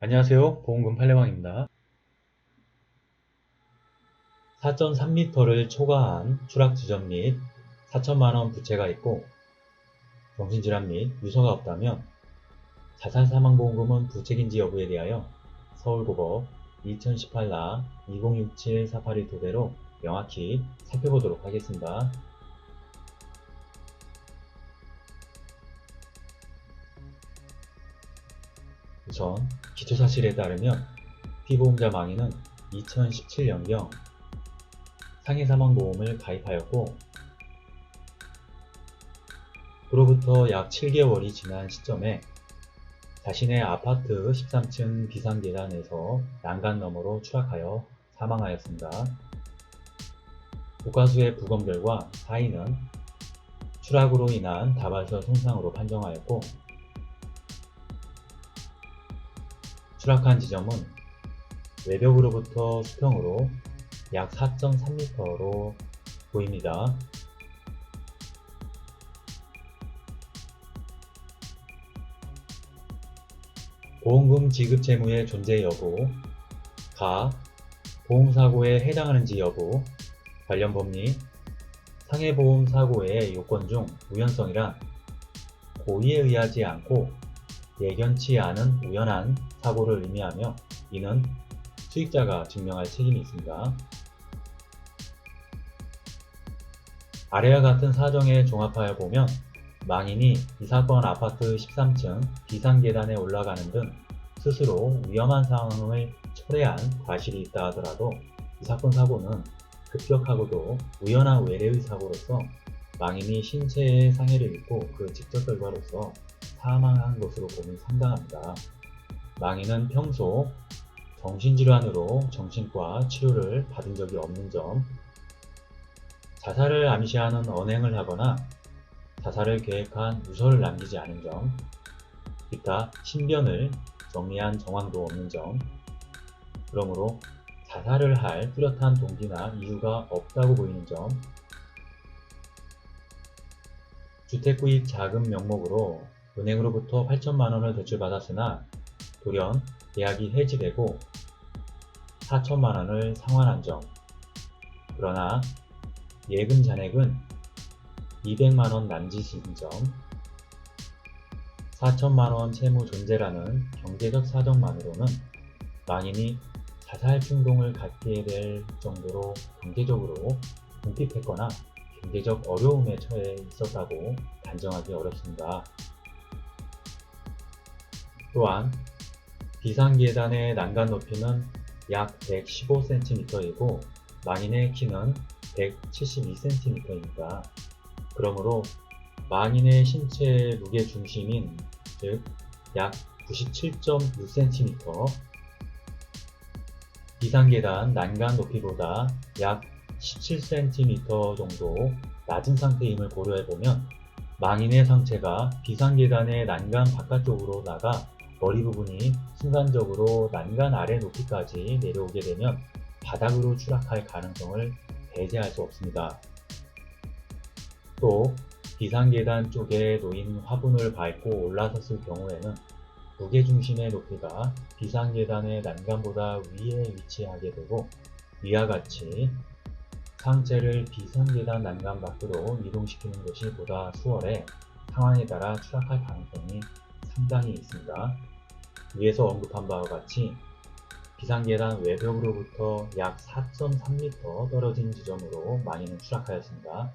안녕하세요. 보험금 팔례방입니다. 4.3m를 초과한 추락 지점 및 4천만원 부채가 있고 정신질환 및 유서가 없다면 자살사망보험금은 부책인지 여부에 대하여 서울고법 2018나 2067-481 토대로 명확히 살펴보도록 하겠습니다. 우선 기초사실에 따르면 피보험자 망인은 2017년경 상해사망보험을 가입하였고 그로부터 약 7개월이 지난 시점에 자신의 아파트 13층 비상계단에서 난간너머로 추락하여 사망하였습니다. 국가수의 부검 결과 사인은 추락으로 인한 다발적 손상으로 판정하였고 추락한 지점은 외벽으로부터 수평으로 약 4.3m로 보입니다. 보험금 지급 채무의 존재 여부, 가, 보험사고에 해당하는지 여부, 관련 법리, 상해보험사고의 요건 중 우연성이란 고의에 의하지 않고 예견치 않은 우연한 사고를 의미하며 이는 수익자가 증명할 책임이 있습니다. 아래와 같은 사정에 종합하여 보면 망인이 이 사건 아파트 13층 비상계단에 올라가는 등 스스로 위험한 상황을 초래한 과실이 있다 하더라도 이 사건 사고는 급격하고도 우연한 외래의 사고로서 망인이 신체에 상해를 입고 그 직접 결과로서 사망한 것으로 보면 상당합니다. 망인은 평소 정신질환으로 정신과 치료를 받은 적이 없는 점, 자살을 암시하는 언행을 하거나 자살을 계획한 유서를 남기지 않은 점, 기타 신변을 정리한 정황도 없는 점, 그러므로 자살을 할 뚜렷한 동기나 이유가 없다고 보이는 점, 주택구입 자금 명목으로 은행으로부터 8천만원을 대출받았으나 돌연 계약이 해지되고 4천만원을 상환한 점, 그러나 예금 잔액은 200만원 남짓인 점, 4천만원 채무 존재라는 경제적 사정만으로는 망인이 자살 충동을 갖게 될 정도로 경제적으로 궁핍했거나 경제적 어려움에 처해 있었다고 단정하기 어렵습니다. 또한 비상계단의 난간 높이는 약 115cm이고 망인의 키는 172cm입니다. 그러므로 망인의 신체의 무게중심인 즉 약 97.6cm, 비상계단 난간 높이보다 약 17cm 정도 낮은 상태임을 고려해보면 망인의 상체가 비상계단의 난간 바깥쪽으로 나가 머리 부분이 순간적으로 난간 아래 높이까지 내려오게 되면 바닥으로 추락할 가능성을 배제할 수 없습니다. 또 비상계단 쪽에 놓인 화분을 밟고 올라섰을 경우에는 무게중심의 높이가 비상계단의 난간보다 위에 위치하게 되고 위와 같이 상체를 비상계단 난간 밖으로 이동시키는 것이 보다 수월해 상황에 따라 추락할 가능성이 상당히 있습니다. 위에서 언급한 바와 같이 비상계단 외벽으로부터 약 4.3m 떨어진 지점으로 망인은 추락하였습니다.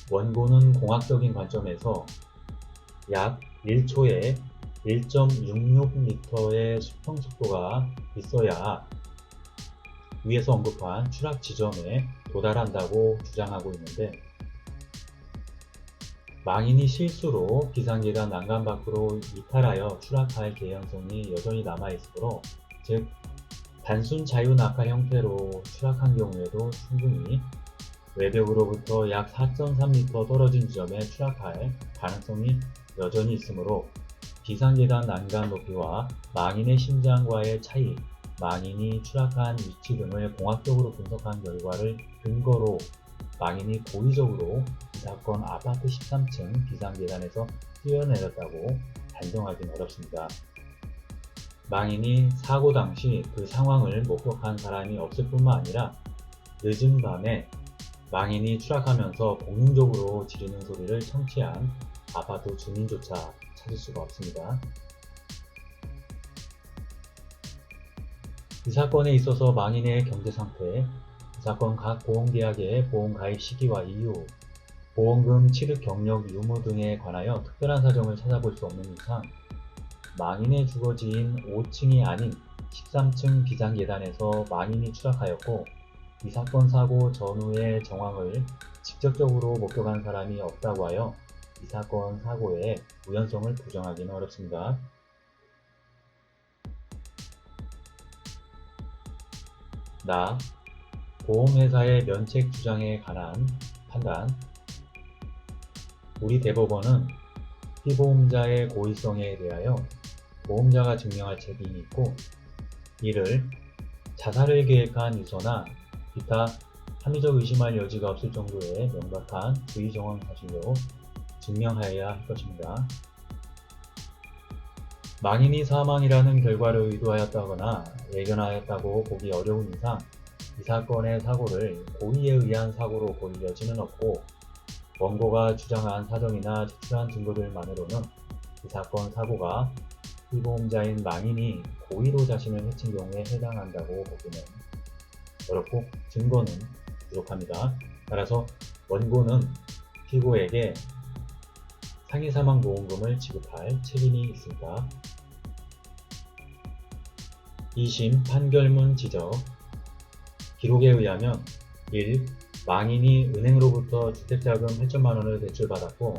원고는 공학적인 관점에서 약 1초에 1.66m의 수평속도가 있어야 위에서 언급한 추락 지점에 도달한다고 주장하고 있는데 망인이 실수로 비상계단 난간 밖으로 이탈하여 추락할 개연성이 여전히 남아있으므로 즉 단순 자유낙하 형태로 추락한 경우에도 충분히 외벽으로부터 약 4.3m 떨어진 지점에 추락할 가능성이 여전히 있으므로 비상계단 난간 높이와 망인의 심장과의 차이, 망인이 추락한 위치 등을 공학적으로 분석한 결과를 근거로 망인이 고의적으로 이 사건 아파트 13층 비상계단에서 뛰어내렸다고 단정하기는 어렵습니다. 망인이 사고 당시 그 상황을 목격한 사람이 없을 뿐만 아니라 늦은 밤에 망인이 추락하면서 본능적으로 지르는 소리를 청취한 아파트 주민조차 찾을 수가 없습니다. 이 사건에 있어서 망인의 경제상태, 이 사건 각 보험계약의 보험가입 시기와 이유, 보험금 취득 경력 유무 등에 관하여 특별한 사정을 찾아볼 수 없는 이상 망인의 주거지인 5층이 아닌 13층 비상계단에서 망인이 추락하였고 이 사건 사고 전후의 정황을 직접적으로 목격한 사람이 없다고 하여 이 사건 사고의 우연성을 부정하기는 어렵습니다. 나, 보험회사의 면책 주장에 관한 판단. 우리 대법원은 피보험자의 고의성에 대하여 보험자가 증명할 책임이 있고 이를 자살을 계획한 유서나 기타 합리적 의심할 여지가 없을 정도의 명백한 부의정황 사실로 증명하여야 할 것입니다. 망인이 사망이라는 결과를 의도하였다거나 예견하였다고 보기 어려운 이상 이 사건의 사고를 고의에 의한 사고로 볼 여지는 없고 원고가 주장한 사정이나 제출한 증거들만으로는 이 사건 사고가 피보험자인 망인이 고의로 자신을 해친 경우에 해당한다고 보기는 어렵고 증거는 부족합니다. 따라서 원고는 피고에게 상해사망보험금을 지급할 책임이 있습니다. 2심 판결문 지적. 기록에 의하면 1. 망인이 은행으로부터 주택자금 8천만원을 대출받았고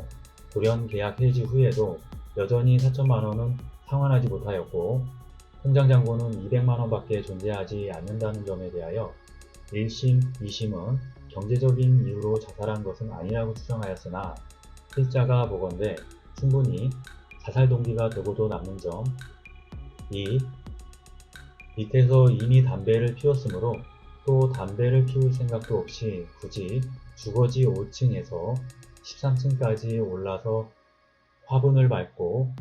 돌연 계약 해지 후에도 여전히 4천만원은 상환하지 못하였고 통장잔고는 200만원밖에 존재하지 않는다는 점에 대하여 1심, 2심은 경제적인 이유로 자살한 것은 아니라고 추정하였으나 필자가 보건대 충분히 자살 동기가 되고도 남는 점. 2. 밑에서 이미 담배를 피웠으므로 또 담배를 피울 생각도 없이 굳이 주거지 5층에서 13층까지 올라서 화분을 밟고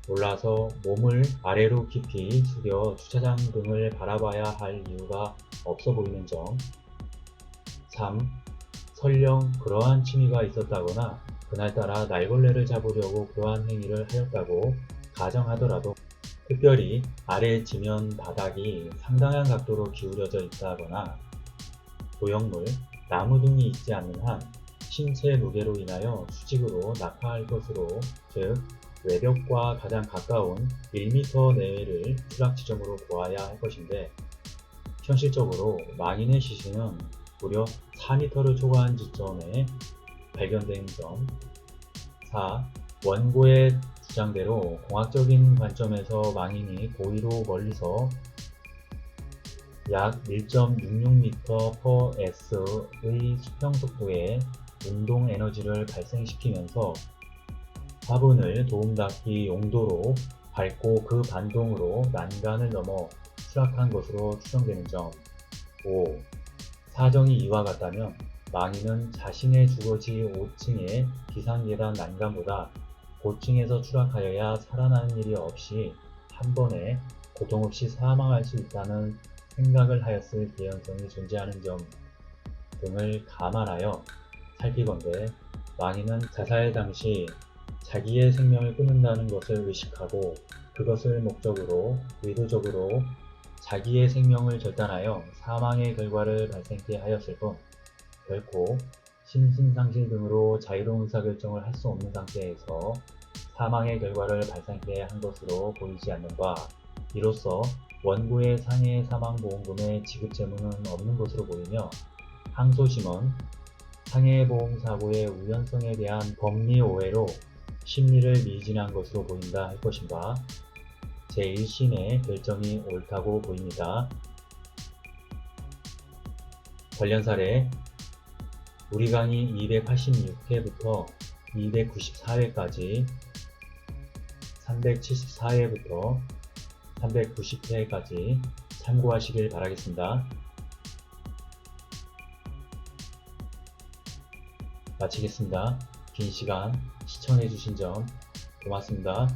올라서 몸을 아래로 깊이 숙여 주차장 등을 바라봐야 할 이유가 없어 보이는 점. 3. 설령 그러한 취미가 있었다거나 그날따라 날걸레를 잡으려고 그러한 행위를 하였다고 가정하더라도 특별히 아래 지면 바닥이 상당한 각도로 기울어져 있다거나 도형물, 나무 등이 있지 않는 한 신체 무게로 인하여 수직으로 낙하할 것으로, 즉 외벽과 가장 가까운 1m 내외를 추락 지점으로 보아야 할 것인데 현실적으로 망인의 시신은 무려 4m를 초과한 지점에 발견된 점. 4. 원고의 주장대로 공학적인 관점에서 망인이 고의로 멀리서 약 1.66m/s의 수평속도의 운동 에너지를 발생시키면서 화분을 도움닫기 용도로 밟고 그 반동으로 난간을 넘어 추락한 것으로 추정되는 점. 5. 사정이 이와 같다면 망인은 자신의 주거지 5층의 비상계단 난간보다 고층에서 추락하여야 살아나는 일이 없이 한 번에 고통 없이 사망할 수 있다는 생각을 하였을 개연성이 존재하는 점 등을 감안하여 살피건대 망인은 자살 당시 자기의 생명을 끊는다는 것을 의식하고 그것을 목적으로 의도적으로 자기의 생명을 절단하여 사망의 결과를 발생케 하였을 뿐 결코 심신상실 등으로 자유로운 의사결정을 할 수 없는 상태에서 사망의 결과를 발생케 한 것으로 보이지 않는 바, 이로써 원고의 상해 사망보험금의 지급 재무는 없는 것으로 보이며 항소심은 상해보험사고의 우연성에 대한 법리 오해로 심리를 미진한 것으로 보인다 할 것인가. 제1심의 결정이 옳다고 보입니다. 관련 사례 우리 강의 286회부터 294회까지 374회부터 390회까지 참고하시길 바라겠습니다. 마치겠습니다. 긴 시간 시청해주신 점 고맙습니다.